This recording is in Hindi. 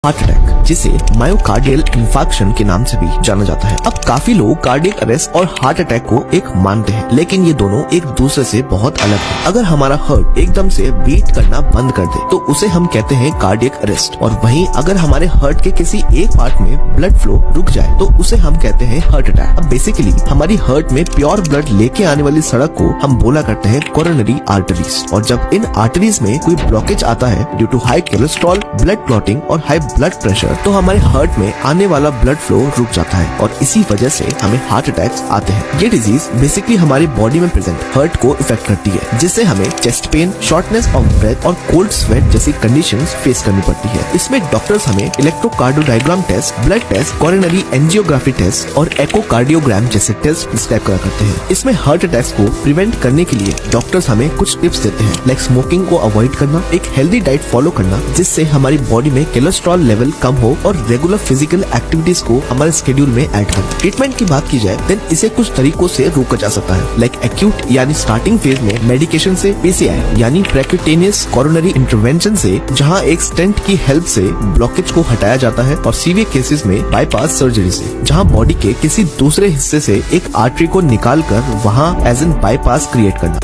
हार्ट अटैक, जिसे मायोकार्डियल इन्फार्क्शन के नाम से भी जाना जाता है। अब काफी लोग कार्डियक अरेस्ट और हार्ट अटैक को एक मानते हैं, लेकिन ये दोनों एक दूसरे से बहुत अलग हैं। अगर हमारा हार्ट एकदम से बीट करना बंद कर दे तो उसे हम कहते हैं कार्डियक अरेस्ट, और वहीं अगर हमारे हार्ट के किसी एक पार्ट में ब्लड फ्लो रुक जाए तो उसे हम कहते हैं हार्ट अटैक। अब बेसिकली हमारी हार्ट में प्योर ब्लड लेके आने वाली सड़क को हम बोला करते हैं कोरोनरी आर्टरीज, और जब इन आर्टरीज में कोई ब्लॉकेज आता है due to high cholesterol, blood clotting और हाई ब्लड प्रेशर, तो हमारे हार्ट में आने वाला ब्लड फ्लो रुक जाता है और इसी वजह से हमें हार्ट अटैक्स आते हैं। ये डिजीज बेसिकली हमारी बॉडी में प्रेजेंट हार्ट को इफेक्ट करती है, जिससे हमें chest pain, shortness of breath और कोल्ड स्वेट जैसी कंडीशंस फेस करनी पड़ती है। इसमें डॉक्टर्स हमें electrocardiogram test, blood test, coronary angiography test और एकोकार्डियोग्राम जैसे टेस्ट प्रिस्क्राइब करा करते हैं। इसमें हार्ट अटैक्स को प्रिवेंट करने के लिए डॉक्टर्स हमें कुछ टिप्स देते हैं, लाइक स्मोकिंग को अवॉइड करना, एक हेल्दी डाइट फॉलो करना जिससे हमारी बॉडी में कोलेस्ट्रॉल लेवल कम हो, और रेगुलर फिजिकल एक्टिविटीज को हमारे शेड्यूल में ऐड करना। ट्रीटमेंट की बात की जाए देन इसे कुछ तरीकों से रोका जा सकता है, लाइक एक्यूट यानी स्टार्टिंग फेज में मेडिकेशन से, पीसीआई यानी प्रेक्यूटेनियस कोरोनरी इंटरवेंशन से जहां एक स्टेंट की हेल्प से ब्लॉकेज को हटाया जाता है, और सीवियर केसेस में बाईपास सर्जरी से जहां बॉडी के किसी दूसरे हिस्से से एक आर्टरी को निकाल कर वहां एज एन बाईपास क्रिएट करना।